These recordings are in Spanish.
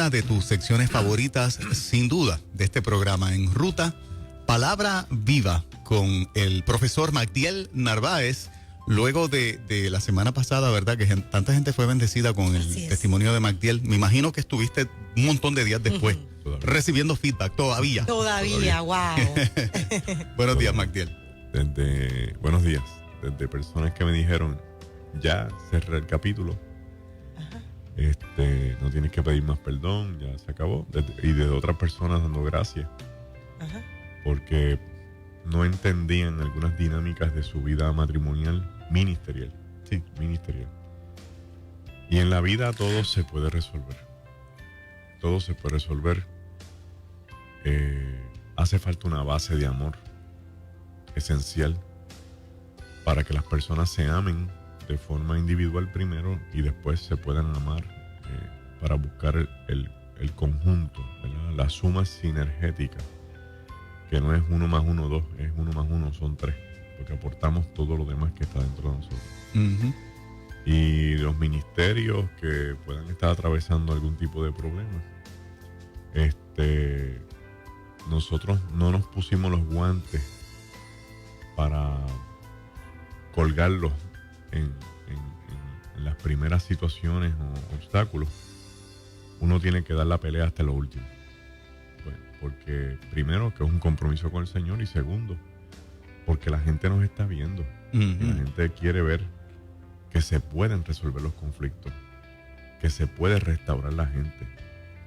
una de tus secciones favoritas, sin duda, de este programa, En Ruta, Palabra Viva, con el profesor Magdiel Narváez. Luego de la semana pasada, ¿verdad? Que tanta gente fue bendecida con el testimonio de Magdiel. Me imagino que estuviste un montón de días después recibiendo feedback todavía. Todavía, wow. Buenos días, Magdiel. Buenos días. Desde personas que me dijeron, ya cerré el capítulo. Ajá. No tienes que pedir más perdón, ya se acabó. Y de otras personas dando gracias. Ajá. Porque no entendían algunas dinámicas de su vida matrimonial ministerial. Sí. Ministerial. Y en la vida todo se puede resolver. Todo se puede resolver. Hace falta una base de amor esencial para que las personas se amen de forma individual primero y después se puedan amar para buscar el conjunto, ¿verdad? La suma sinergética, que no es 1 más 1, 2, es 1 más 1, son 3, porque aportamos todo lo demás que está dentro de nosotros. Uh-huh. Y los ministerios que puedan estar atravesando algún tipo de problema, nosotros no nos pusimos los guantes para colgarlos en las primeras situaciones o obstáculos. Uno tiene que dar la pelea hasta lo último. Pues, porque primero, que es un compromiso con el Señor, y segundo, porque la gente nos está viendo. Uh-huh. Y la gente quiere ver que se pueden resolver los conflictos, que se puede restaurar la gente,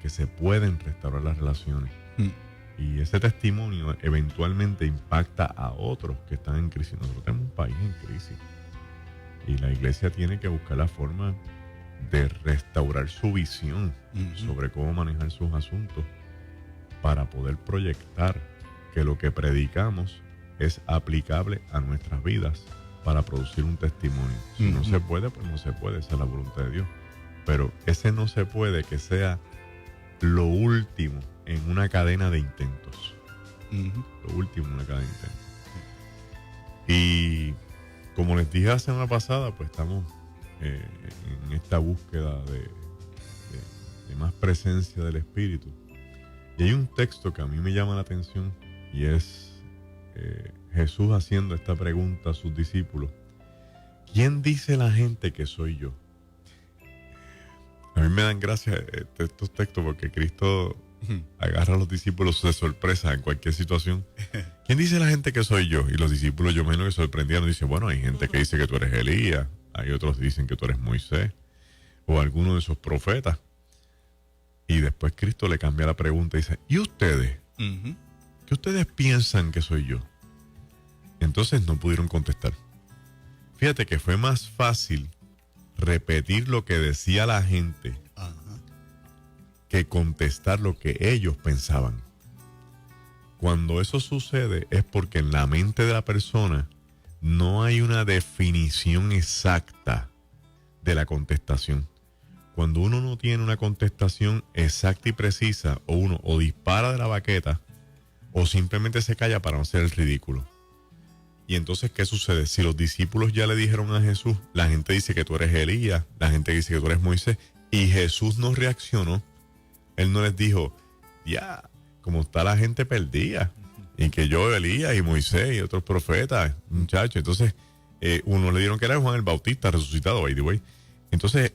que se pueden restaurar las relaciones. Uh-huh. Y ese testimonio eventualmente impacta a otros que están en crisis. Nosotros tenemos un país en crisis y la iglesia tiene que buscar la forma de restaurar su visión sobre cómo manejar sus asuntos para poder proyectar que lo que predicamos es aplicable a nuestras vidas para producir un testimonio. Si no se puede, pues no se puede, esa es la voluntad de Dios. Pero ese no se puede que sea lo último en una cadena de intentos. Lo último en una cadena de intentos. Y como les dije la semana pasada, pues estamos en esta búsqueda de más presencia del Espíritu. Y hay un texto que a mí me llama la atención y es Jesús haciendo esta pregunta a sus discípulos: ¿quién dice la gente que soy yo? A mí me dan gracia estos textos porque Cristo agarra a los discípulos de sorpresa en cualquier situación. ¿Quién dice la gente que soy yo? Y los discípulos, yo menos que sorprendieron, dicen, bueno, hay gente que dice que tú eres Elías, hay otros que dicen que tú eres Moisés o alguno de esos profetas. Y después Cristo le cambia la pregunta y dice, ¿y ustedes? ¿Qué ustedes piensan que soy yo? Entonces no pudieron contestar. Fíjate que fue más fácil repetir lo que decía la gente que contestar lo que ellos pensaban. Cuando eso sucede es porque en la mente de la persona no hay una definición exacta de la contestación. Cuando uno no tiene una contestación exacta y precisa, o uno o dispara de la baqueta o simplemente se calla para no hacer el ridículo. Y entonces, ¿qué sucede? Si los discípulos ya le dijeron a Jesús, la gente dice que tú eres Elías, la gente dice que tú eres Moisés, y Jesús no reaccionó. Él no les dijo, ya, como está la gente perdida, y que yo, Elías y Moisés y otros profetas, muchachos. Entonces, uno le dieron que era Juan el Bautista resucitado, by the way. Entonces,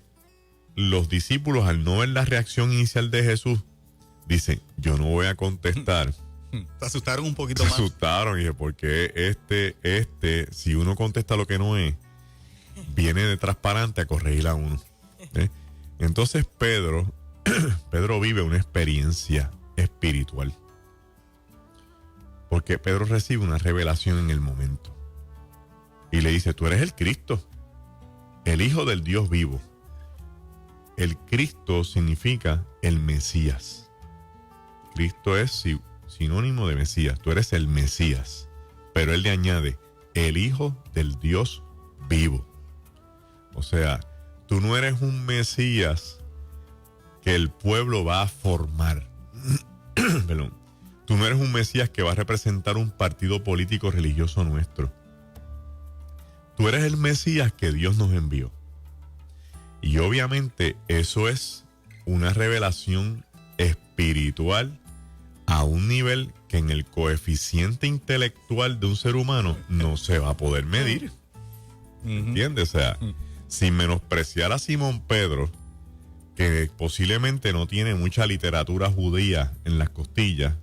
los discípulos, al no ver la reacción inicial de Jesús, dicen, yo no voy a contestar. Se asustaron un poquito más. Se asustaron y dije, porque si uno contesta lo que no es, viene de transparente a corregir a uno. Entonces Pedro vive una experiencia espiritual. Porque Pedro recibe una revelación en el momento. Y le dice, tú eres el Cristo, el Hijo del Dios vivo. El Cristo significa el Mesías. Cristo es sinónimo de Mesías. Tú eres el Mesías. Pero él le añade, el Hijo del Dios vivo. O sea, tú no eres un Mesías que el pueblo va a formar. Perdón. Tú no eres un Mesías que va a representar un partido político religioso nuestro. Tú eres el Mesías que Dios nos envió. Y obviamente eso es una revelación espiritual a un nivel que en el coeficiente intelectual de un ser humano no se va a poder medir. ¿Entiendes? O sea, sin menospreciar a Simón Pedro, que posiblemente no tiene mucha literatura judía en las costillas,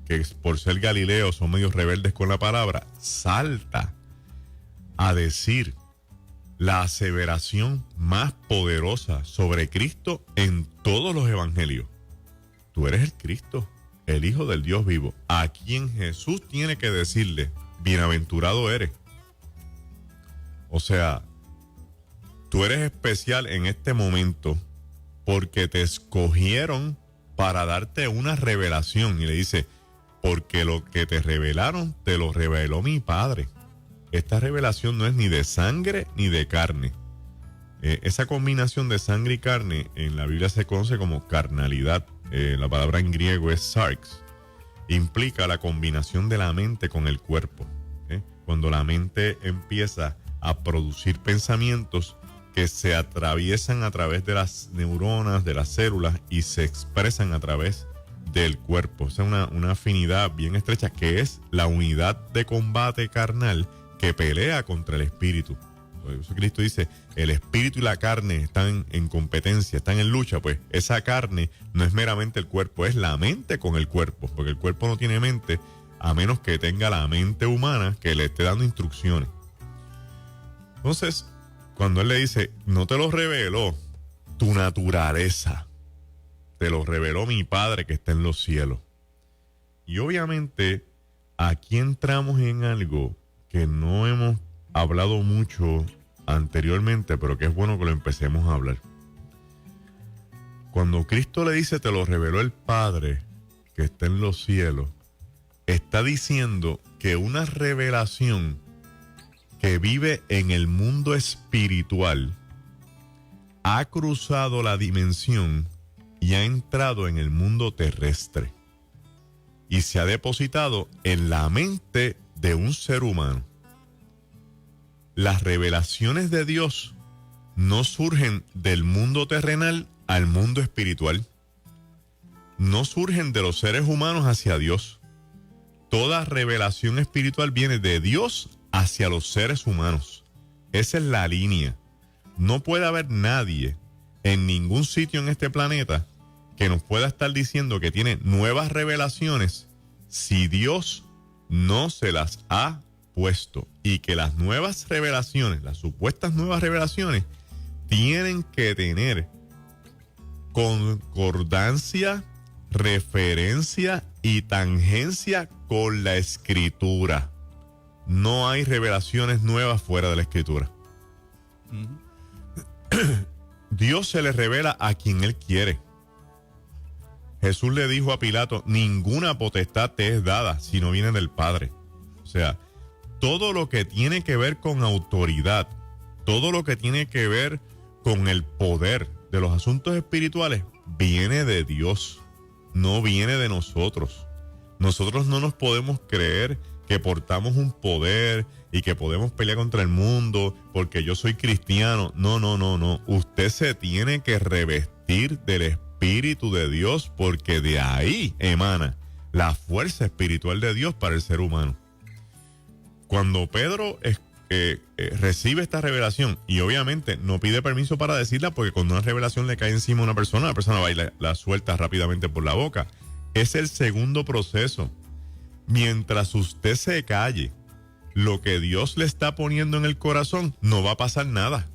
que por ser Galileo son medios rebeldes con la palabra, salta a decir la aseveración más poderosa sobre Cristo en todos los evangelios. Tú eres el Cristo, el Hijo del Dios vivo, a quien Jesús tiene que decirle, bienaventurado eres. O sea, tú eres especial en este momento porque te escogieron para darte una revelación. Y le dice, porque lo que te revelaron, te lo reveló mi Padre. Esta revelación no es ni de sangre ni de carne. Esa combinación de sangre y carne en la Biblia se conoce como carnalidad. La palabra en griego es sarx. Implica la combinación de la mente con el cuerpo. Cuando la mente empieza a producir pensamientos que se atraviesan a través de las neuronas, de las células y se expresan a través del cuerpo. O sea, una afinidad bien estrecha que es la unidad de combate carnal que pelea contra el espíritu. Por eso Cristo dice, el espíritu y la carne están en competencia, están en lucha. Pues esa carne no es meramente el cuerpo, es la mente con el cuerpo, porque el cuerpo no tiene mente a menos que tenga la mente humana que le esté dando instrucciones. Entonces, cuando él le dice, no te lo reveló tu naturaleza, te lo reveló mi Padre que está en los cielos. Y obviamente, aquí entramos en algo que no hemos hablado mucho anteriormente, pero que es bueno que lo empecemos a hablar. Cuando Cristo le dice, te lo reveló el Padre que está en los cielos, está diciendo que una revelación que vive en el mundo espiritual ha cruzado la dimensión y ha entrado en el mundo terrestre y se ha depositado en la mente de un ser humano. Las revelaciones de Dios no surgen del mundo terrenal al mundo espiritual. No surgen de los seres humanos hacia Dios. Toda revelación espiritual viene de Dios hacia los seres humanos. Esa es la línea. No puede haber nadie en ningún sitio en este planeta que nos pueda estar diciendo que tiene nuevas revelaciones si Dios no se las ha puesto. Y que las nuevas revelaciones, las supuestas nuevas revelaciones, tienen que tener concordancia, referencia y tangencia con la Escritura. No hay revelaciones nuevas fuera de la Escritura. Dios se le revela a quien Él quiere. Jesús le dijo a Pilato, ninguna potestad te es dada si no viene del Padre. O sea, todo lo que tiene que ver con autoridad, todo lo que tiene que ver con el poder de los asuntos espirituales, viene de Dios, no viene de nosotros. Nosotros no nos podemos creer que portamos un poder y que podemos pelear contra el mundo porque yo soy cristiano. No. Usted se tiene que revestir del Espíritu de Dios porque de ahí emana la fuerza espiritual de Dios para el ser humano. Cuando Pedro recibe esta revelación y obviamente no pide permiso para decirla porque cuando una revelación le cae encima a una persona, la persona va y la suelta rápidamente por la boca. Es el segundo proceso. Mientras usted se calle, lo que Dios le está poniendo en el corazón, no va a pasar nada.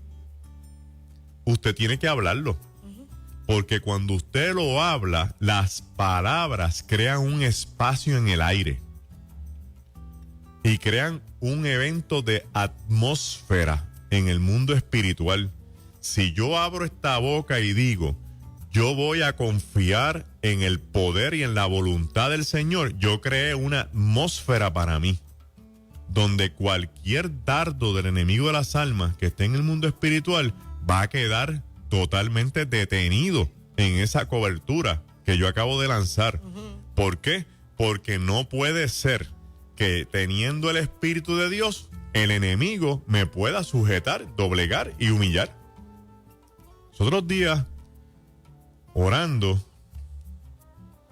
Usted tiene que hablarlo. Porque cuando usted lo habla, las palabras crean un espacio en el aire. Y crean un evento de atmósfera en el mundo espiritual. Si yo abro esta boca y digo, yo voy a confiar en el poder y en la voluntad del Señor, yo creé una atmósfera para mí, donde cualquier dardo del enemigo de las almas que esté en el mundo espiritual va a quedar totalmente detenido en esa cobertura que yo acabo de lanzar. ¿Por qué? Porque no puede ser que teniendo el Espíritu de Dios, el enemigo me pueda sujetar, doblegar y humillar. Los otros días, orando,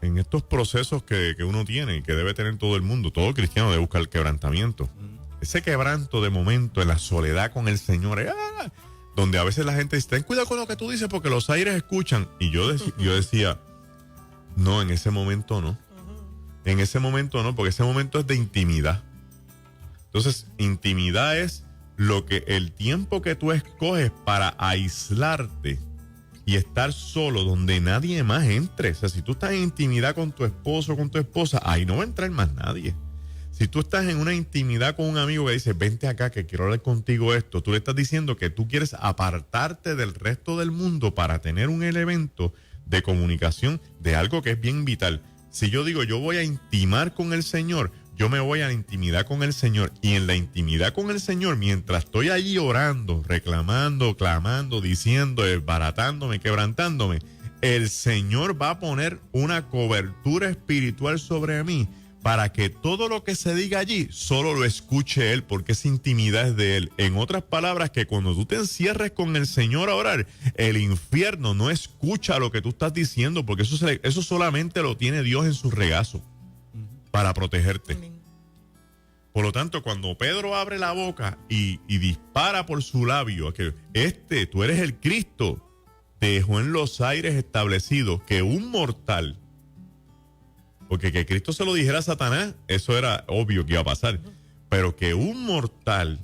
en estos procesos que uno tiene y que debe tener todo el mundo, todo cristiano debe buscar el quebrantamiento. Ese quebranto de momento en la soledad con el Señor, donde a veces la gente dice, ten cuidado con lo que tú dices porque los aires escuchan. Y yo decía, no, en ese momento no. En ese momento no, porque ese momento es de intimidad. Entonces, intimidad es el tiempo que tú escoges para aislarte y estar solo donde nadie más entre. O sea, si tú estás en intimidad con tu esposo o con tu esposa, ahí no va a entrar más nadie. Si tú estás en una intimidad con un amigo que dice, vente acá que quiero hablar contigo esto, tú le estás diciendo que tú quieres apartarte del resto del mundo para tener un elemento de comunicación de algo que es bien vital. Si yo digo, yo voy a intimar con el Señor, yo me voy a la intimidad con el Señor. Y en la intimidad con el Señor, mientras estoy allí orando, reclamando, clamando, diciendo, desbaratándome, quebrantándome, el Señor va a poner una cobertura espiritual sobre mí para que todo lo que se diga allí solo lo escuche Él, porque esa intimidad es de Él. En otras palabras, que cuando tú te encierres con el Señor a orar, el infierno no escucha lo que tú estás diciendo, porque eso solamente lo tiene Dios en su regazo para protegerte. Por lo tanto, cuando Pedro abre la boca y dispara por su labio, que tú eres el Cristo, dejó en los aires establecido que un mortal, porque que Cristo se lo dijera a Satanás, eso era obvio que iba a pasar, pero que un mortal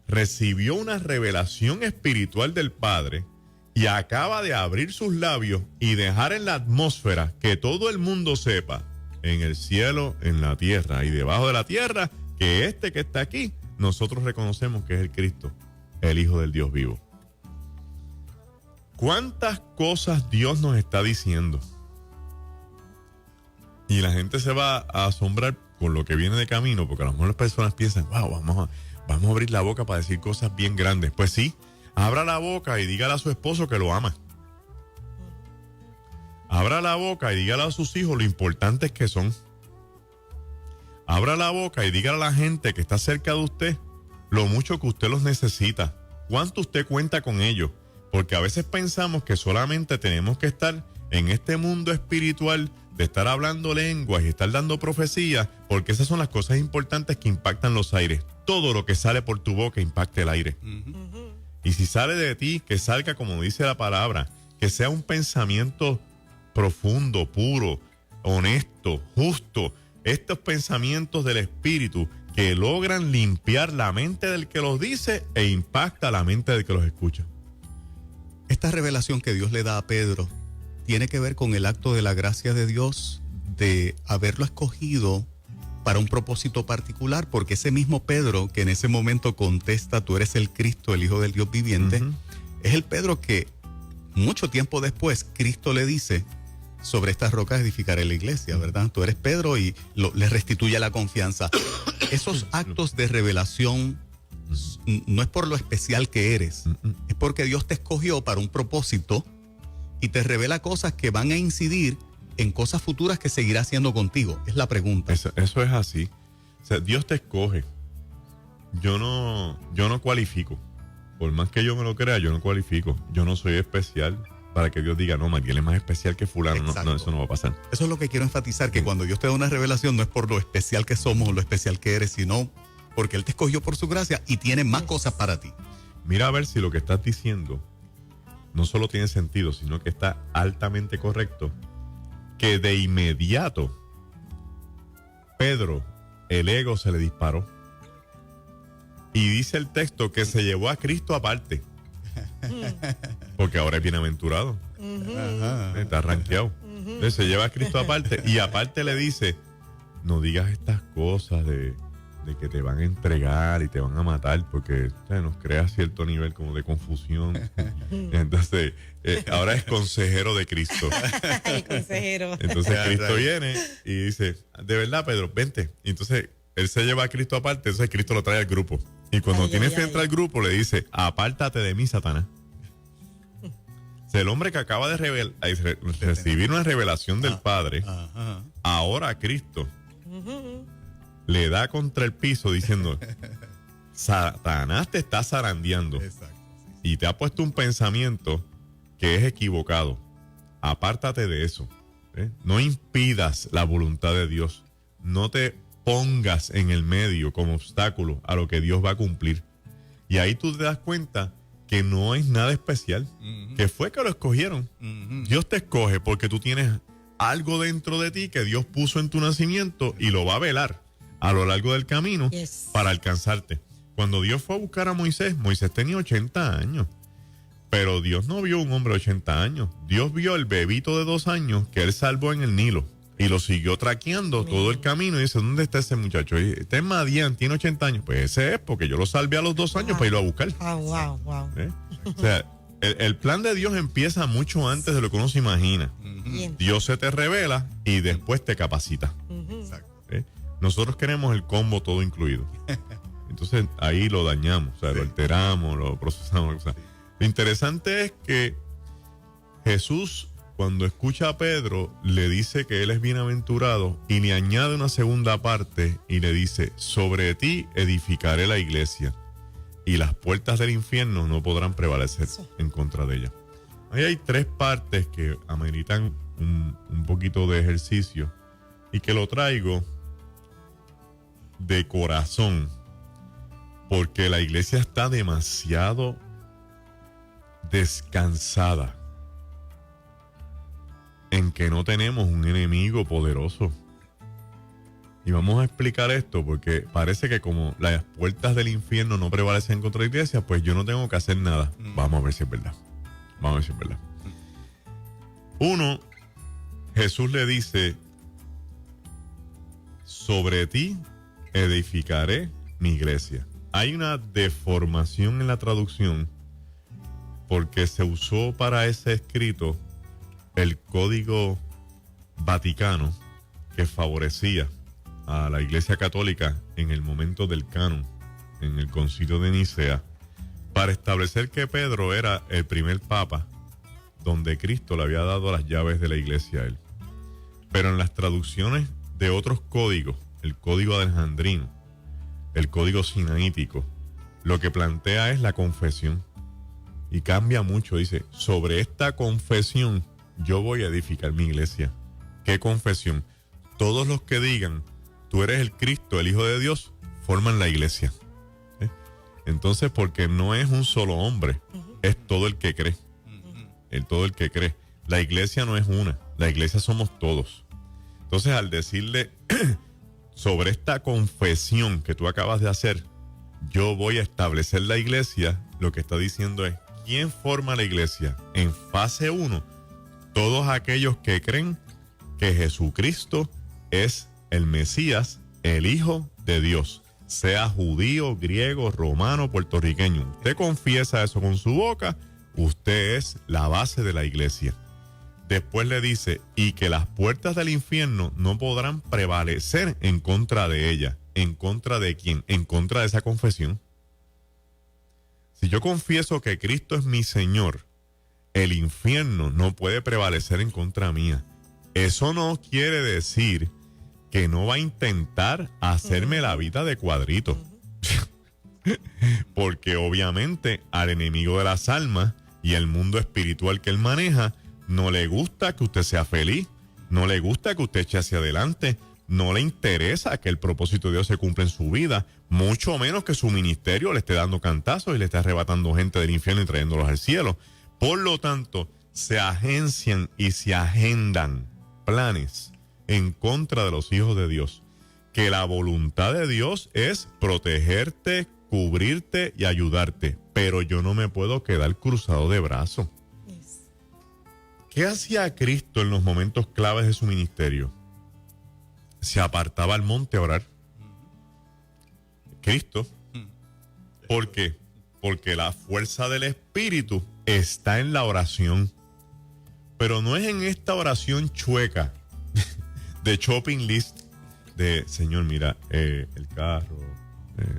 recibió una revelación espiritual del Padre y acaba de abrir sus labios y dejar en la atmósfera que todo el mundo sepa, en el cielo, en la tierra y debajo de la tierra, que que está aquí, nosotros reconocemos que es el Cristo, el Hijo del Dios vivo. ¿Cuántas cosas Dios nos está diciendo? Y la gente se va a asombrar con lo que viene de camino, porque a lo mejor las personas piensan, wow, vamos a abrir la boca para decir cosas bien grandes. Pues sí, abra la boca y dígale a su esposo que lo ama. Abra la boca y dígale a sus hijos lo importantes que son. Abra la boca y dígale a la gente que está cerca de usted lo mucho que usted los necesita. Cuánto usted cuenta con ellos. Porque a veces pensamos que solamente tenemos que estar en este mundo espiritual de estar hablando lenguas y estar dando profecías, porque esas son las cosas importantes que impactan los aires. Todo lo que sale por tu boca impacta el aire. Y si sale de ti, que salga como dice la palabra, que sea un pensamiento profundo, puro, honesto, justo. Estos pensamientos del Espíritu que logran limpiar la mente del que los dice e impacta la mente del que los escucha. Esta revelación que Dios le da a Pedro tiene que ver con el acto de la gracia de Dios de haberlo escogido para un propósito particular, porque ese mismo Pedro que en ese momento contesta, tú eres el Cristo, el Hijo del Dios viviente, es el Pedro que mucho tiempo después Cristo le dice, sobre estas rocas edificaré la iglesia, ¿verdad? Tú eres Pedro y le restituye la confianza. Esos actos de revelación no es por lo especial que eres, es porque Dios te escogió para un propósito y te revela cosas que van a incidir en cosas futuras que seguirá haciendo contigo. Es la pregunta. Eso es así. O sea, Dios te escoge. Yo no cualifico. Por más que yo me lo crea, yo no cualifico. Yo no soy especial para que Dios diga, no, Mariel es más especial que fulano. No, eso no va a pasar. Eso es lo que quiero enfatizar, que cuando Dios te da una revelación no es por lo especial que somos o lo especial que eres, sino porque Él te escogió por su gracia y tiene más cosas para ti. Mira a ver si lo que estás diciendo no solo tiene sentido, sino que está altamente correcto. Que de inmediato Pedro, el ego se le disparó. Y dice el texto que se llevó a Cristo aparte. Porque ahora es bienaventurado. Está rankeado. Entonces se lleva a Cristo aparte. Y aparte le dice, no digas estas cosas de que te van a entregar y te van a matar, porque nos crea cierto nivel como de confusión. Entonces, ahora es consejero de Cristo. El consejero. Entonces Cristo viene y dice, de verdad, Pedro, vente. Y entonces él se lleva a Cristo aparte, entonces Cristo lo trae al grupo. Y cuando tiene que entrar al grupo, le dice, apártate de mí, Satanás. O sea, el hombre que acaba de recibir una revelación del Padre, ahora a Cristo le da contra el piso diciendo, Satanás te está zarandeando. Exacto. Y te ha puesto un pensamiento que es equivocado. Apártate de eso. No impidas la voluntad de Dios. No te pongas en el medio como obstáculo a lo que Dios va a cumplir. Y ahí tú te das cuenta que no es nada especial, que fue que lo escogieron. Dios te escoge porque tú tienes algo dentro de ti que Dios puso en tu nacimiento y lo va a velar a lo largo del camino para alcanzarte. Cuando Dios fue a buscar a Moisés, Moisés tenía 80 años. Pero Dios no vio un hombre de 80 años. Dios vio el bebito de 2 años que él salvó en el Nilo. Y lo siguió traqueando todo el camino. Y dice, ¿dónde está ese muchacho? Y este es Madián, tiene 80 años. Pues ese es, porque yo lo salvé a los 2 años para irlo a buscar. Wow. O sea, el plan de Dios empieza mucho antes de lo que uno se imagina. Dios se te revela y después te capacita. Nosotros queremos el combo todo incluido. Entonces ahí lo dañamos, o sea, lo alteramos, lo procesamos. O sea, lo interesante es que Jesús, cuando escucha a Pedro, le dice que él es bienaventurado y le añade una segunda parte y le dice, sobre ti edificaré la iglesia y las puertas del infierno no podrán prevalecer en contra de ella. Ahí hay 3 partes que ameritan un poquito de ejercicio y que lo traigo de corazón porque la iglesia está demasiado descansada en que no tenemos un enemigo poderoso. Y vamos a explicar esto porque parece que como las puertas del infierno no prevalecen contra la iglesia, pues yo no tengo que hacer nada. Vamos a ver si es verdad. Vamos a ver si es verdad. 1, Jesús le dice, sobre ti edificaré mi iglesia. Hay una deformación en la traducción porque se usó para ese escrito el Código Vaticano que favorecía a la Iglesia Católica en el momento del canon, en el Concilio de Nicea, para establecer que Pedro era el primer papa donde Cristo le había dado las llaves de la iglesia a él. Pero en las traducciones de otros códigos, el Código Alejandrino, el Código Sinaítico, lo que plantea es la confesión. Y cambia mucho, dice, sobre esta confesión yo voy a edificar mi iglesia. ¿Qué confesión? Todos los que digan, tú eres el Cristo, el Hijo de Dios, forman la iglesia. Entonces, porque no es un solo hombre, es todo el que cree. Todo el que cree. La iglesia no es una, la iglesia somos todos. Entonces, al decirle sobre esta confesión que tú acabas de hacer, yo voy a establecer la iglesia, lo que está diciendo es, ¿quién forma la iglesia? En fase 1, todos aquellos que creen que Jesucristo es el Mesías, el Hijo de Dios, sea judío, griego, romano, puertorriqueño. Usted confiesa eso con su boca, usted es la base de la iglesia. Después le dice, y que las puertas del infierno no podrán prevalecer en contra de ella. ¿En contra de quién? En contra de esa confesión. Si yo confieso que Cristo es mi Señor, el infierno no puede prevalecer en contra mía. Eso no quiere decir que no va a intentar hacerme la vida de cuadrito. Porque obviamente al enemigo de las almas y el mundo espiritual que él maneja, no le gusta que usted sea feliz, no le gusta que usted eche hacia adelante, no le interesa que el propósito de Dios se cumpla en su vida, mucho menos que su ministerio le esté dando cantazos y le esté arrebatando gente del infierno y trayéndolos al cielo. Por lo tanto, se agencian y se agendan planes en contra de los hijos de Dios. Que la voluntad de Dios es protegerte, cubrirte y ayudarte. Pero yo no me puedo quedar cruzado de brazos. ¿Qué hacía Cristo en los momentos claves de su ministerio? Se apartaba al monte a orar. Cristo. ¿Por qué? Porque la fuerza del Espíritu está en la oración. Pero no es en esta oración chueca de shopping list de, Señor, mira, el carro,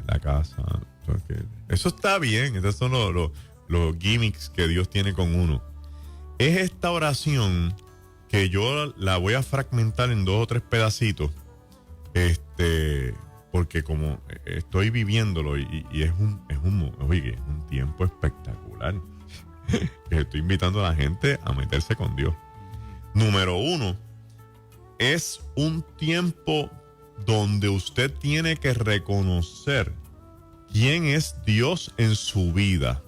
la casa. Eso está bien. Esos son los gimmicks que Dios tiene con uno. Es esta oración que yo la voy a fragmentar en 2 o 3 pedacitos, porque como estoy viviéndolo y es un tiempo espectacular. Estoy invitando a la gente a meterse con Dios. Número 1, es un tiempo donde usted tiene que reconocer quién es Dios en su vida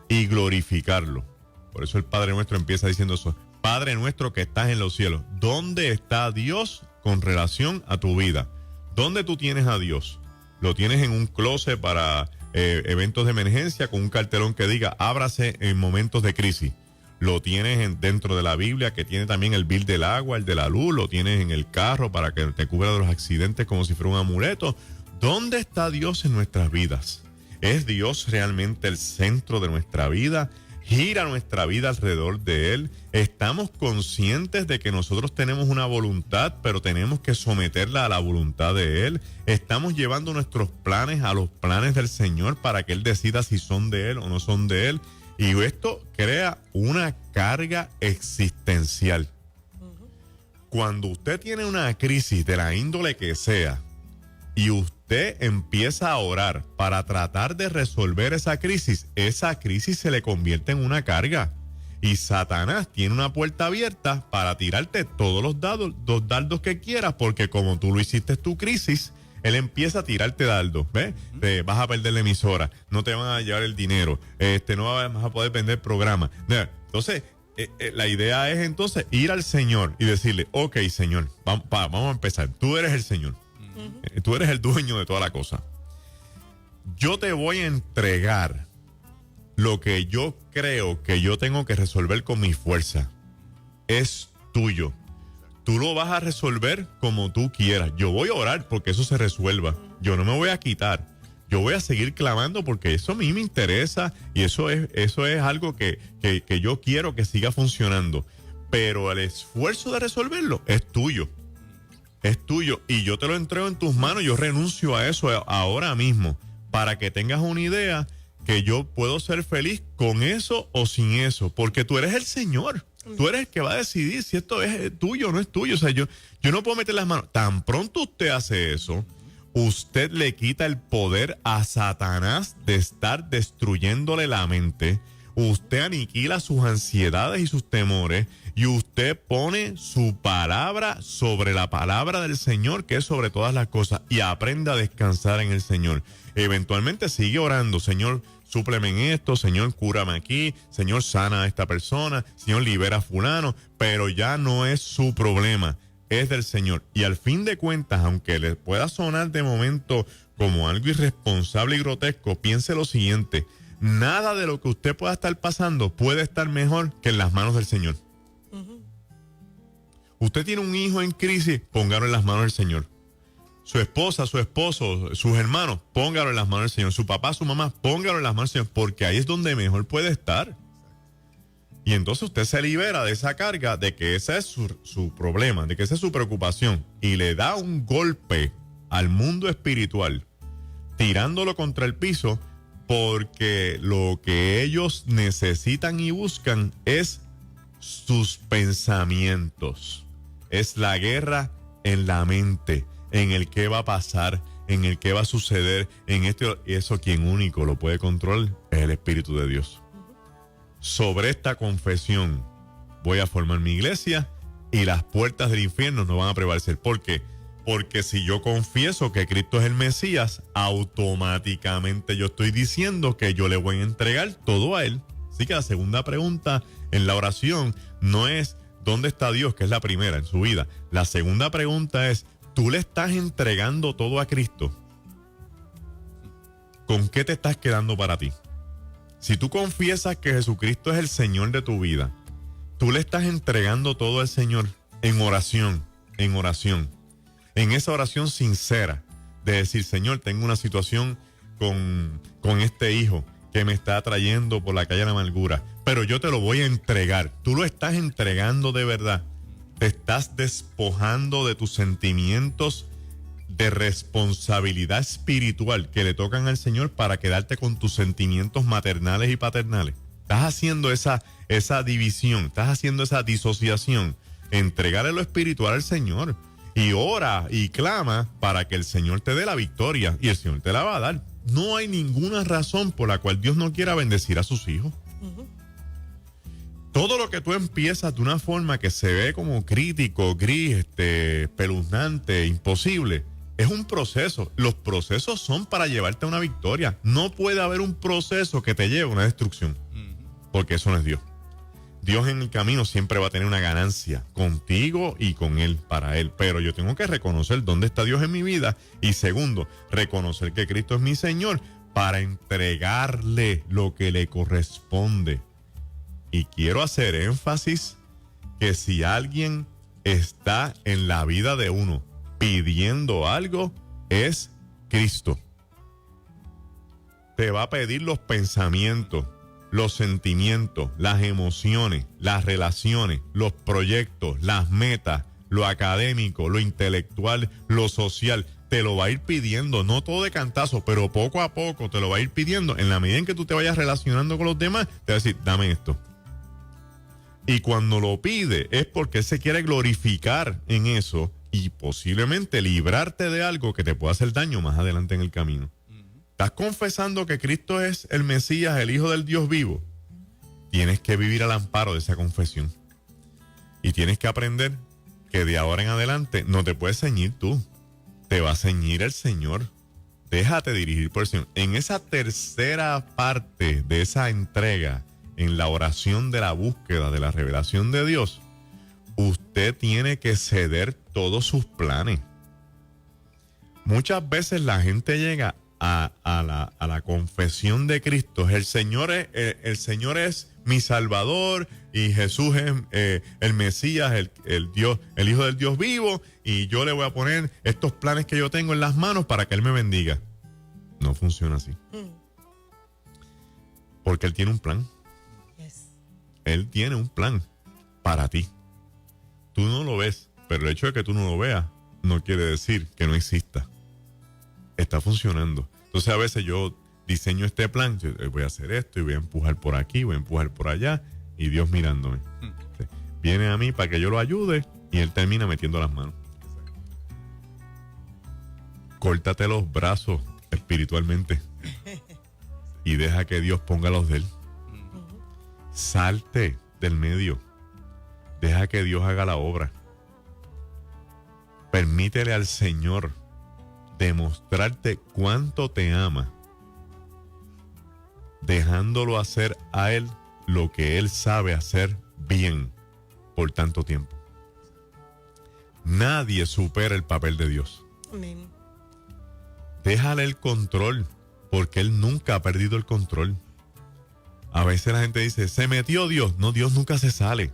y glorificarlo. Por eso el Padre Nuestro empieza diciendo eso. Padre nuestro que estás en los cielos. ¿Dónde está Dios con relación a tu vida? ¿Dónde tú tienes a Dios? ¿Lo tienes en un closet para eventos de emergencia con un cartelón que diga ábrase en momentos de crisis? ¿Lo tienes dentro de la Biblia que tiene también el bill del agua, el de la luz? ¿Lo tienes en el carro para que te cubra de los accidentes como si fuera un amuleto? ¿Dónde está Dios en nuestras vidas? ¿Es Dios realmente el centro de nuestra vida? ¿Gira nuestra vida alrededor de Él? ¿Estamos conscientes de que nosotros tenemos una voluntad, pero tenemos que someterla a la voluntad de Él? ¿Estamos llevando nuestros planes a los planes del Señor para que Él decida si son de Él o no son de Él? Y esto crea una carga existencial. Cuando usted tiene una crisis de la índole que sea y usted empieza a orar para tratar de resolver esa crisis se le convierte en una carga. Y Satanás tiene una puerta abierta para tirarte todos los dardos que quieras, porque como tú lo hiciste tu crisis, él empieza a tirarte dardos, ¿ves? Te vas a perder la emisora, no te van a llevar el dinero, no vas a poder vender programas. Entonces, la idea es entonces ir al Señor y decirle, ok, Señor, vamos a empezar. Tú eres el Señor. Tú eres el dueño de toda la cosa. Yo te voy a entregar lo que yo creo que yo tengo que resolver con mi fuerza. Es tuyo. Tú lo vas a resolver como tú quieras. Yo voy a orar porque eso se resuelva. Yo no me voy a quitar. Yo voy a seguir clamando porque eso a mí me interesa y eso es algo que yo quiero que siga funcionando. Pero el esfuerzo de resolverlo es tuyo. Es tuyo y yo te lo entrego en tus manos. Yo renuncio a eso ahora mismo para que tengas una idea que yo puedo ser feliz con eso o sin eso, porque tú eres el Señor. Tú eres el que va a decidir si esto es tuyo o no es tuyo. O sea, yo no puedo meter las manos. Tan pronto usted hace eso, usted le quita el poder a Satanás de estar destruyéndole la mente. Usted aniquila sus ansiedades y sus temores y usted pone su palabra sobre la palabra del Señor, que es sobre todas las cosas, y aprende a descansar en el Señor. Eventualmente sigue orando, Señor, súpleme en esto, Señor, cúrame aquí, Señor, sana a esta persona, Señor, libera a fulano, pero ya no es su problema, es del Señor. Y al fin de cuentas, aunque le pueda sonar de momento como algo irresponsable y grotesco, piense lo siguiente: nada de lo que usted pueda estar pasando puede estar mejor que en las manos del Señor. Usted tiene un hijo en crisis, póngalo en las manos del Señor. Su esposa, su esposo, sus hermanos, póngalo en las manos del Señor. Su papá, su mamá, póngalo en las manos del Señor, porque ahí es donde mejor puede estar. Y entonces usted se libera de esa carga, de que ese es su problema, de que esa es su preocupación, y le da un golpe al mundo espiritual, tirándolo contra el piso, porque lo que ellos necesitan y buscan es sus pensamientos. Es la guerra en la mente, en el qué va a pasar, en el qué va a suceder, en esto. Y eso quien único lo puede controlar es el Espíritu de Dios. Sobre esta confesión voy a formar mi iglesia y las puertas del infierno no van a prevalecer. ¿Por qué? Porque si yo confieso que Cristo es el Mesías, automáticamente yo estoy diciendo que yo le voy a entregar todo a Él. Así que la segunda pregunta en la oración no es ¿dónde está Dios?, que es la primera en su vida. La segunda pregunta es: ¿tú le estás entregando todo a Cristo? ¿Con qué te estás quedando para ti? Si tú confiesas que Jesucristo es el Señor de tu vida, tú le estás entregando todo al Señor en oración, en esa oración sincera de decir: Señor, tengo una situación con este hijo que me está trayendo por la calle de la amargura, pero yo te lo voy a entregar. Tú lo estás entregando de verdad. Te estás despojando de tus sentimientos de responsabilidad espiritual que le tocan al Señor para quedarte con tus sentimientos maternales y paternales. Estás haciendo esa división, estás haciendo esa disociación. Entregarle lo espiritual al Señor y ora y clama para que el Señor te dé la victoria, y el Señor te la va a dar. No hay ninguna razón por la cual Dios no quiera bendecir a sus hijos. todo lo que tú empiezas de una forma que se ve como crítico, gris, espeluznante, imposible, es un proceso. Los procesos son para llevarte a una victoria. No puede haber un proceso que te lleve a una destrucción, porque eso no es Dios. Dios en el camino siempre va a tener una ganancia contigo y con Él, para Él. Pero yo tengo que reconocer dónde está Dios en mi vida. Y segundo, reconocer que Cristo es mi Señor para entregarle lo que le corresponde. Y quiero hacer énfasis que si alguien está en la vida de uno pidiendo algo, es Cristo. Te va a pedir los pensamientos, los sentimientos, las emociones, las relaciones, los proyectos, las metas, lo académico, lo intelectual, lo social. Te lo va a ir pidiendo, no todo de cantazo, pero poco a poco te lo va a ir pidiendo. En la medida en que tú te vayas relacionando con los demás, te va a decir, dame esto. Y cuando lo pide es porque Él se quiere glorificar en eso y posiblemente librarte de algo que te pueda hacer daño más adelante en el camino. ¿Estás confesando que Cristo es el Mesías, el Hijo del Dios vivo? Tienes que vivir al amparo de esa confesión. Y tienes que aprender que de ahora en adelante no te puedes ceñir tú. Te va a ceñir el Señor. Déjate dirigir por el Señor. En esa tercera parte de esa entrega, en la oración de la búsqueda de la revelación de Dios, usted tiene que ceder todos sus planes. Muchas veces la gente llega a la confesión de Cristo. El Señor es mi Salvador y Jesús es el Mesías, el Dios, el Hijo del Dios vivo, y yo le voy a poner estos planes que yo tengo en las manos para que Él me bendiga. No funciona así. Porque Él tiene un plan. Él tiene un plan para ti. Tú no lo ves, pero el hecho de que tú no lo veas no quiere decir que no exista. Está funcionando. Entonces a veces yo diseño este plan, yo voy a hacer esto y voy a empujar por aquí, voy a empujar por allá, y Dios mirándome. Viene a mí para que yo lo ayude y Él termina metiendo las manos. Córtate los brazos espiritualmente y deja que Dios ponga los de Él. Salte del medio. Deja que Dios haga la obra. Permítele al Señor demostrarte cuánto te ama, dejándolo hacer a Él lo que Él sabe hacer bien por tanto tiempo. Nadie supera el papel de Dios. Amén. Déjale el control, porque Él nunca ha perdido el control. A veces la gente dice, se metió Dios. No, Dios nunca se sale.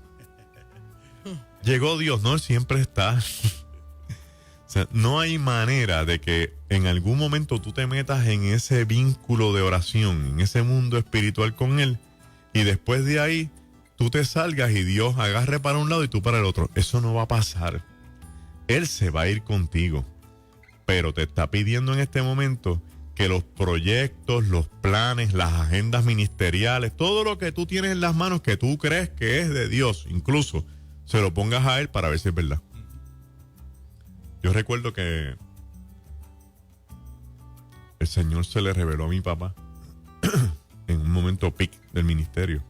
Llegó Dios. No, Él siempre está. O sea, no hay manera de que en algún momento tú te metas en ese vínculo de oración, en ese mundo espiritual con Él, y después de ahí tú te salgas y Dios agarre para un lado y tú para el otro. Eso no va a pasar. Él se va a ir contigo. Pero te está pidiendo en este momento que los proyectos, los planes, las agendas ministeriales, todo lo que tú tienes en las manos que tú crees que es de Dios, incluso se lo pongas a Él para ver si es verdad. Yo recuerdo que el Señor se le reveló a mi papá en un momento peak del ministerio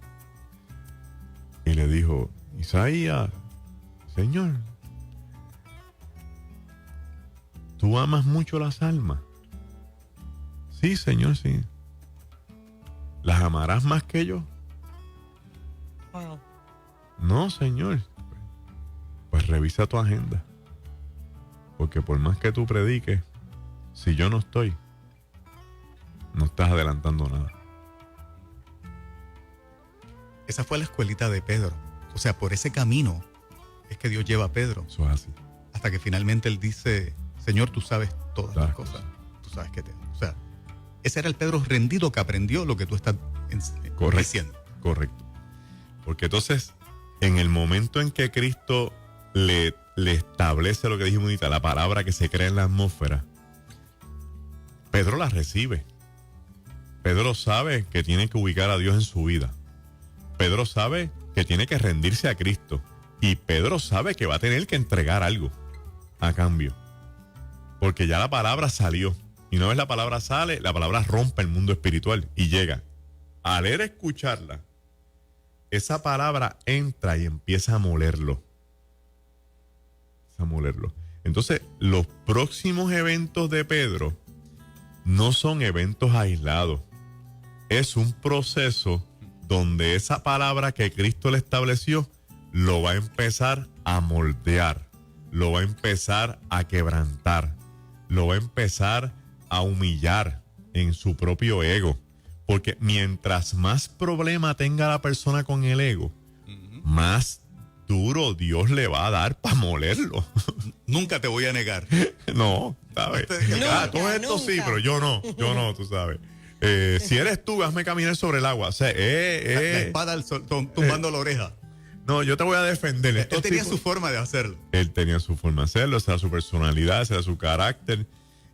y le dijo, Isaías, Señor, ¿tú amas mucho las almas? Sí, Señor, sí. ¿Las amarás más que yo? Wow. No, Señor. Pues revisa tu agenda. Porque por más que tú prediques, si yo no estoy, no estás adelantando nada. Esa fue la escuelita de Pedro. O sea, por ese camino es que Dios lleva a Pedro. Eso es así. Hasta que finalmente Él dice, Señor, tú sabes todas las cosas. Tú sabes que te... O sea, ese era el Pedro rendido que aprendió lo que tú estás diciendo. Correcto. Porque entonces, en el momento en que Cristo le establece lo que dijimos ahorita, la palabra que se crea en la atmósfera, Pedro la recibe. Pedro sabe que tiene que ubicar a Dios en su vida. Pedro sabe que tiene que rendirse a Cristo. Y Pedro sabe que va a tener que entregar algo a cambio. Porque ya la palabra salió. Y una vez la palabra sale, la palabra rompe el mundo espiritual y llega. Al él escucharla, esa palabra entra y empieza a molerlo. Entonces, los próximos eventos de Pedro no son eventos aislados. Es un proceso donde esa palabra que Cristo le estableció lo va a empezar a moldear, lo va a empezar a quebrantar, lo va a empezar a humillar en su propio ego. Porque mientras más problema tenga la persona con el ego, más duro Dios le va a dar para molerlo. Nunca te voy a negar. No, ¿sabes? Todo esto sí, pero yo no, tú sabes. Si eres tú, hazme caminar sobre el agua. O sea, La espada al sol, tumbando la oreja. No, yo te voy a defender. Él tenía su forma de hacerlo. Él tenía su forma de hacerlo, esa era su personalidad, ese era su carácter.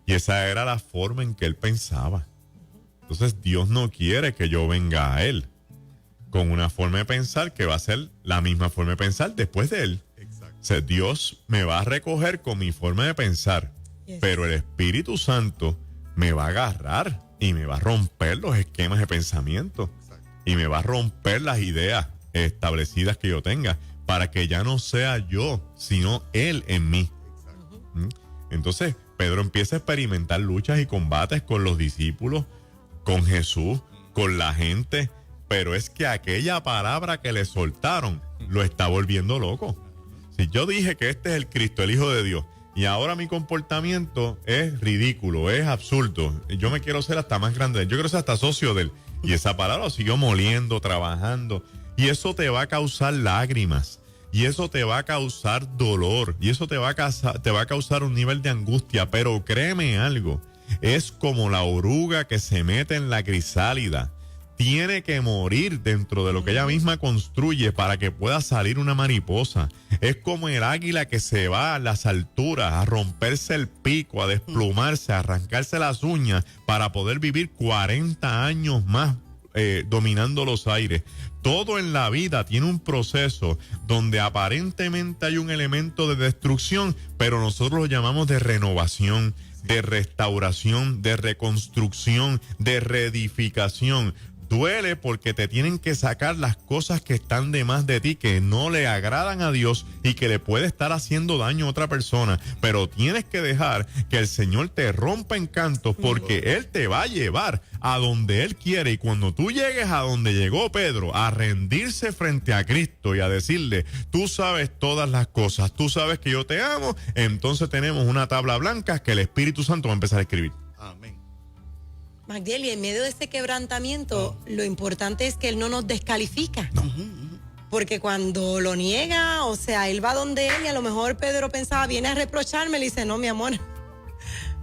Y esa era la forma en que él pensaba. Entonces Dios no quiere que yo venga a él con una forma de pensar que va a ser la misma forma de pensar después de él. Exacto. O sea, Dios me va a recoger con mi forma de pensar, pero el Espíritu Santo me va a agarrar y me va a romper los esquemas de pensamiento. Exacto. Y me va a romper las ideas establecidas que yo tenga para que ya no sea yo, sino Él en mí. Exacto. Entonces, Pedro empieza a experimentar luchas y combates con los discípulos, con Jesús, con la gente, pero es que aquella palabra que le soltaron lo está volviendo loco. Si yo dije que este es el Cristo, el Hijo de Dios, y ahora mi comportamiento es ridículo, es absurdo, yo me quiero ser hasta más grande, yo quiero ser hasta socio de él, y esa palabra lo siguió moliendo, trabajando, y eso te va a causar lágrimas, y eso te va a causar dolor, y eso te va a causar un nivel de angustia, pero créeme algo, es como la oruga que se mete en la crisálida. Tiene que morir dentro de lo que ella misma construye para que pueda salir una mariposa. Es como el águila que se va a las alturas a romperse el pico, a desplumarse, a arrancarse las uñas para poder vivir 40 años más dominando los aires. Todo en la vida tiene un proceso donde aparentemente hay un elemento de destrucción, pero nosotros lo llamamos de renovación, de restauración, de reconstrucción, de reedificación. Duele porque te tienen que sacar las cosas que están de más de ti, que no le agradan a Dios y que le puede estar haciendo daño a otra persona. Pero tienes que dejar que el Señor te rompa en cantos, porque Él te va a llevar a donde Él quiere. Y cuando tú llegues a donde llegó Pedro, a rendirse frente a Cristo y a decirle, tú sabes todas las cosas, tú sabes que yo te amo, entonces tenemos una tabla blanca que el Espíritu Santo va a empezar a escribir. Amén. Magdiel, y en medio de ese quebrantamiento, lo importante es que Él no nos descalifica. No. Porque cuando lo niega, o sea, Él va donde Él y a lo mejor Pedro pensaba, viene a reprocharme, le dice, no, mi amor,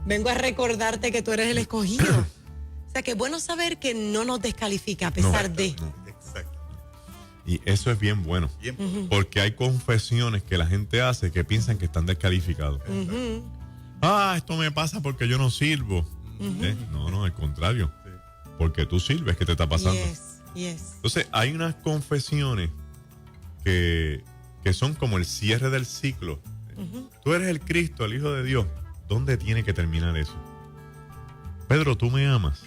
vengo a recordarte que tú eres el escogido. O sea, que es bueno saber que no nos descalifica a pesar de... No. Exacto. Y eso es bien bueno, Bien. porque hay confesiones que la gente hace que piensan que están descalificados. Esto me pasa porque yo no sirvo. No, al contrario. Sí. Porque tú sirves, ¿qué te está pasando? Yes. Entonces, hay unas confesiones que son como el cierre del ciclo. Tú eres el Cristo, el Hijo de Dios. ¿Dónde tiene que terminar eso? Pedro, ¿tú me amas?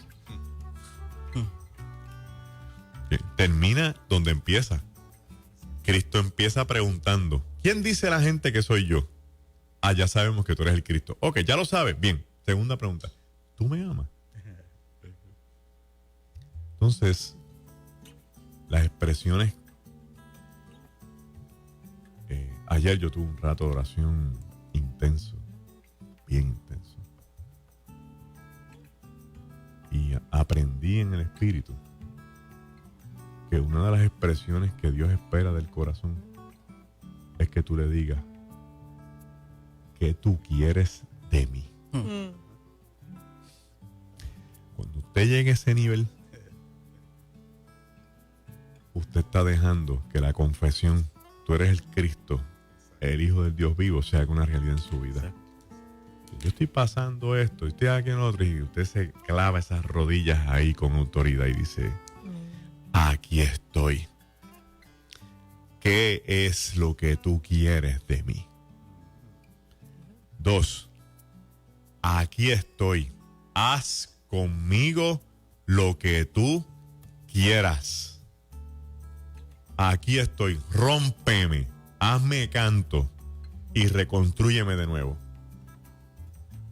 Termina donde empieza. Cristo empieza preguntando, ¿quién dice la gente que soy yo? Ya sabemos que tú eres el Cristo. Ok, ya lo sabes. Bien. Segunda pregunta. ¿Tú me amas? Entonces, las expresiones. Ayer yo tuve un rato de oración intenso, bien intenso. Y aprendí en el Espíritu que una de las expresiones que Dios espera del corazón es que tú le digas, ¿qué tú quieres de mí? Cuando usted llegue a ese nivel, usted está dejando que la confesión, tú eres el Cristo, el Hijo del Dios vivo, sea una realidad en su vida. Yo estoy pasando esto, estoy aquí en lo otro, y usted se clava esas rodillas ahí con autoridad y dice, aquí estoy. ¿Qué es lo que tú quieres de mí? 2, aquí estoy. Haz conmigo lo que tú quieras. aquí estoy, rómpeme, hazme canto y reconstrúyeme de nuevo.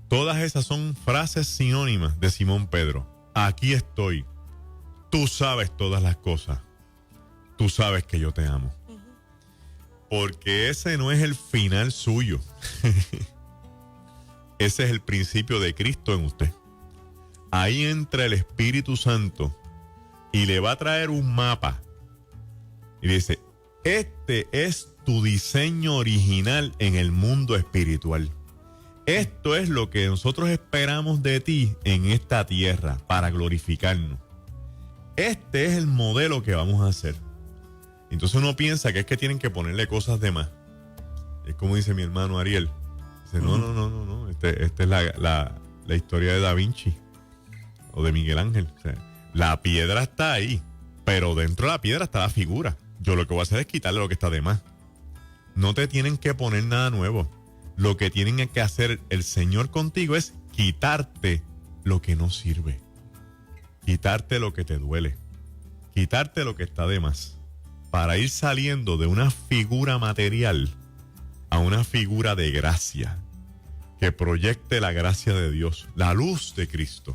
Todas esas son frases sinónimas de Simón Pedro. Aquí estoy, tú sabes todas las cosas, tú sabes que yo te amo. Porque ese no es el final suyo. Ese es el principio de Cristo en usted. Ahí entra el Espíritu Santo y le va a traer un mapa. Y dice, este es tu diseño original en el mundo espiritual. Esto es lo que nosotros esperamos de ti en esta tierra para glorificarnos. Este es el modelo que vamos a hacer. Entonces uno piensa que es que tienen que ponerle cosas de más. Es como dice mi hermano Ariel. Dice, no. Esta es la historia de Da Vinci o de Miguel Ángel. O sea, la piedra está ahí, pero dentro de la piedra está la figura. Yo lo que voy a hacer es quitarle lo que está de más. No te tienen que poner nada nuevo. Lo que tienen que hacer el Señor contigo es quitarte lo que no sirve. Quitarte lo que te duele. Quitarte lo que está de más. Para ir saliendo de una figura material a una figura de gracia. Que proyecte la gracia de Dios, la luz de Cristo.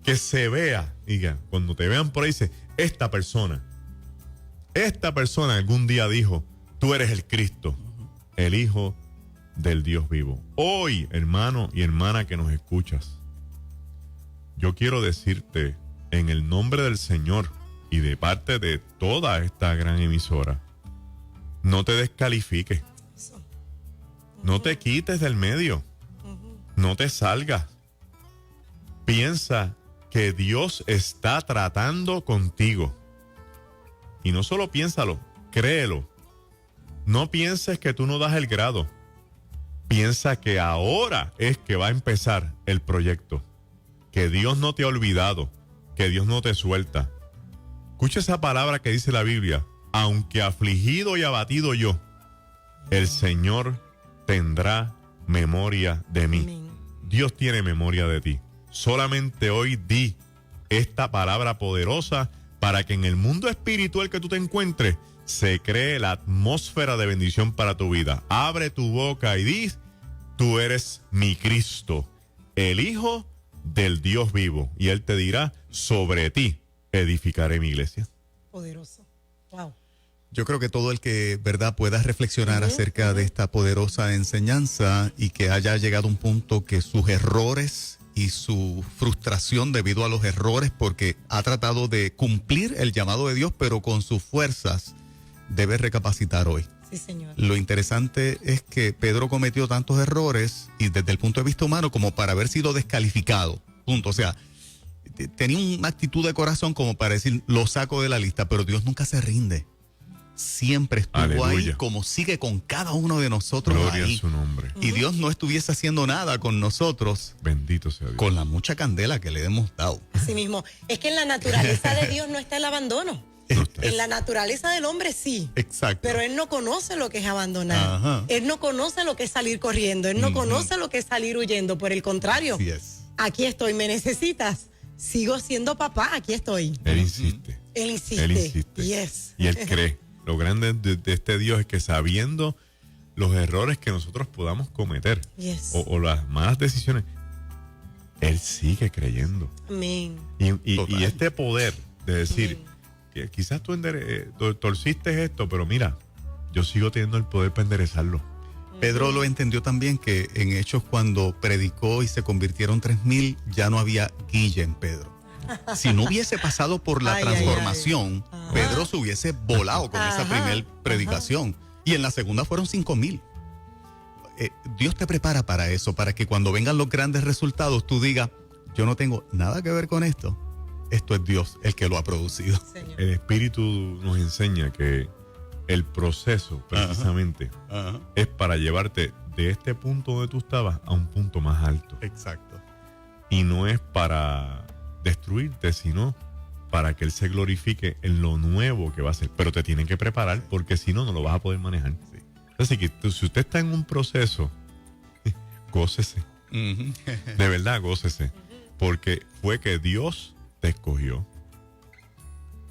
Que se vea, diga, cuando te vean por ahí, dice, esta persona algún día dijo, tú eres el Cristo, el Hijo del Dios vivo. Hoy, hermano y hermana que nos escuchas, yo quiero decirte en el nombre del Señor y de parte de toda esta gran emisora, no te descalifiques, no te quites del medio, no te salgas. Piensa que Dios está tratando contigo. Y no solo piénsalo, créelo. No pienses que tú no das el grado. Piensa que ahora es que va a empezar el proyecto. Que Dios no te ha olvidado, que Dios no te suelta. Escucha esa palabra que dice la Biblia. Aunque afligido y abatido yo, el Señor tendrá memoria de mí. Amén. Dios tiene memoria de ti. Solamente hoy di esta palabra poderosa para que en el mundo espiritual que tú te encuentres se cree la atmósfera de bendición para tu vida. Abre tu boca y di, tú eres mi Cristo, el Hijo del Dios vivo. Y Él te dirá, sobre ti edificaré mi iglesia. Poderoso. Wow. Yo creo que todo el que, ¿verdad?, pueda reflexionar acerca de esta poderosa enseñanza y que haya llegado a un punto que sus errores y su frustración debido a los errores, porque ha tratado de cumplir el llamado de Dios, pero con sus fuerzas, debe recapacitar hoy. Sí, señor. Lo interesante es que Pedro cometió tantos errores y desde el punto de vista humano como para haber sido descalificado. Punto. O sea, tenía una actitud de corazón como para decir, lo saco de la lista, pero Dios nunca se rinde. Siempre estuvo Aleluya. ahí, como sigue con cada uno de nosotros. Gloria ahí. a su nombre. Y Dios no estuviese haciendo nada con nosotros, Bendito sea Dios. con la mucha candela que le hemos dado. Así mismo. Es que en la naturaleza de Dios no está el abandono. No está. En la naturaleza del hombre sí. Exacto. Pero él no conoce lo que es abandonar. Ajá. Él no conoce lo que es salir corriendo. Él no conoce lo que es salir huyendo. Por el contrario, Así es. aquí estoy, me necesitas. Sigo siendo papá, aquí estoy. Él insiste. Él insiste. Él insiste. Yes. Y Él cree. Lo grande de este Dios es que sabiendo los errores que nosotros podamos cometer Yes. o las malas decisiones, Él sigue creyendo. Amén. Y este poder de decir, Amén. que quizás tú torciste esto, pero mira, yo sigo teniendo el poder para enderezarlo. Pedro lo entendió también que en Hechos cuando predicó y se convirtieron 3,000, ya no había guilla en Pedro. Si no hubiese pasado por la Ay, transformación, ay, ay. Pedro se hubiese volado con esa Ajá, primer predicación. Y en la segunda fueron 5,000. Dios te prepara para eso, para que cuando vengan los grandes resultados tú digas, yo no tengo nada que ver con esto. Esto es Dios el que lo ha producido. Señor. El Espíritu nos enseña que el proceso precisamente Ajá. es para llevarte de este punto donde tú estabas a un punto más alto. Exacto. Y no es para destruirte, sino para que Él se glorifique en lo nuevo que va a hacer. Pero te tienen que preparar porque si no, no lo vas a poder manejar. Sí. Así que si usted está en un proceso, gócese. Ujú. De verdad, gócese. Porque fue que Dios te escogió,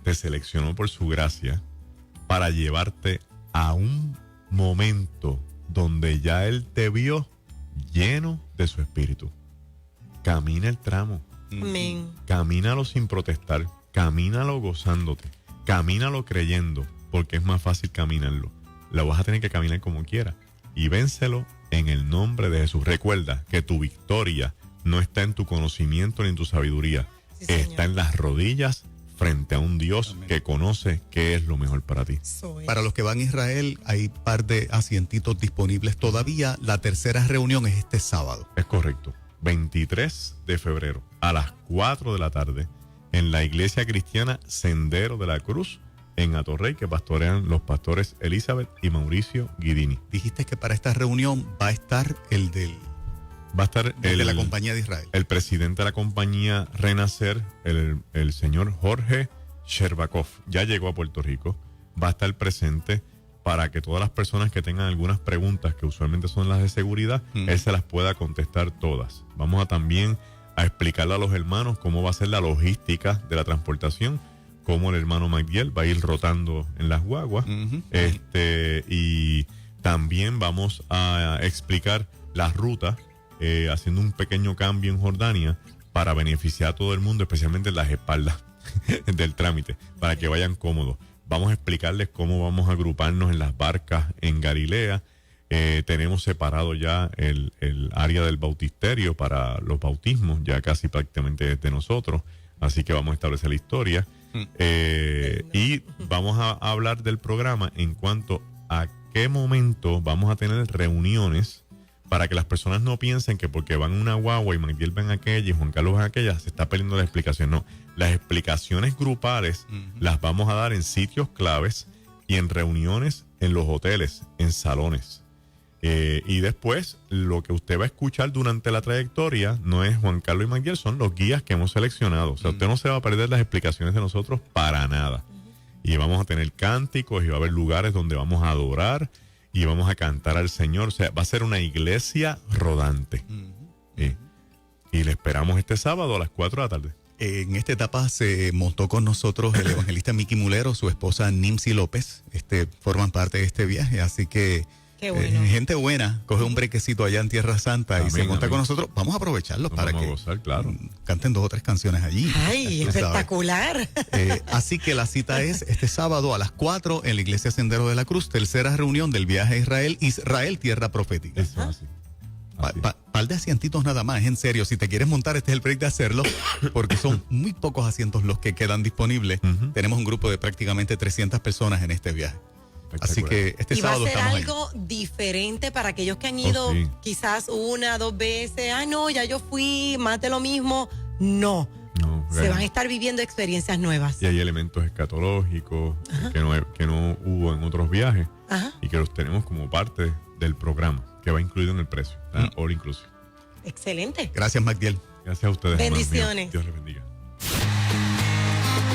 te seleccionó por su gracia para llevarte a un momento donde ya Él te vio lleno de su espíritu. Camina el tramo. Amén. Camínalo sin protestar. Camínalo gozándote. Camínalo creyendo, porque es más fácil caminarlo. Lo vas a tener que caminar como quieras. Y vénselo en el nombre de Jesús. Recuerda que tu victoria no está en tu conocimiento ni en tu sabiduría. Sí, señor. Está en las rodillas frente a un Dios que conoce qué es lo mejor para ti. Para los que van a Israel, hay un par de asientitos disponibles todavía. La tercera reunión es este sábado. Es correcto. 23 de febrero a las 4 de la tarde en la iglesia cristiana Sendero de la Cruz en Atorrey, que pastorean los pastores Elizabeth y Mauricio Guidini. Dijiste que para esta reunión va a estar el Va a estar de la compañía de Israel. El presidente de la compañía Renacer, el señor Jorge Sherbakov, ya llegó a Puerto Rico. Va a estar presente para que todas las personas que tengan algunas preguntas, que usualmente son las de seguridad, él se las pueda contestar todas. Vamos a también a explicarle a los hermanos cómo va a ser la logística de la transportación, cómo el hermano Magdiel va a ir rotando en las guaguas. Y también vamos a explicar las rutas, haciendo un pequeño cambio en Jordania para beneficiar a todo el mundo, especialmente en las espaldas del trámite, para que vayan cómodos. Vamos a explicarles cómo vamos a agruparnos en las barcas en Galilea. Tenemos separado ya el área del bautisterio para los bautismos, ya casi prácticamente es de nosotros, así que vamos a establecer la historia. Y vamos a hablar del programa en cuanto a qué momento vamos a tener reuniones, para que las personas no piensen que porque van en una guagua y Magdiel va en aquella y Juan Carlos va en aquella, se está perdiendo la explicación. No, las explicaciones grupales las vamos a dar en sitios claves y en reuniones en los hoteles, en salones. Y después, lo que usted va a escuchar durante la trayectoria no es Juan Carlos y Magdiel, son los guías que hemos seleccionado. O sea, usted no se va a perder las explicaciones de nosotros para nada. Y vamos a tener cánticos y va a haber lugares donde vamos a adorar y vamos a cantar al Señor. O sea, va a ser una iglesia rodante. Y le esperamos este sábado a las 4 de la tarde. En esta etapa se montó con nosotros el evangelista Miki Mulero, su esposa Nimsi López. Forman parte de este viaje, así que qué bueno. Gente buena, coge un brequecito allá en Tierra Santa y se monta con nosotros. Vamos a aprovecharlo para vamos que a gozar, claro, canten 2 o 3 canciones allí. ¡Ay, espectacular! Así que la cita es este sábado a las 4 en la iglesia Sendero de la Cruz, tercera reunión del viaje a Israel, tierra profética. Eso, así. Par de asientitos nada más, en serio. Si te quieres montar, este es el break de hacerlo, porque son muy pocos asientos los que quedan disponibles. Tenemos un grupo de prácticamente 300 personas en este viaje. Así que este y va a sábado ser estamos algo diferente para aquellos que han ido quizás 1, 2 veces. Ah, no, ya yo fui, más de lo mismo. No. Se van a estar viviendo experiencias nuevas. Y hay elementos escatológicos que no hubo en otros viajes y que los tenemos como parte del programa, que va incluido en el precio. All inclusive. Excelente. Gracias, Magdiel. Gracias a ustedes. Bendiciones. Dios les bendiga.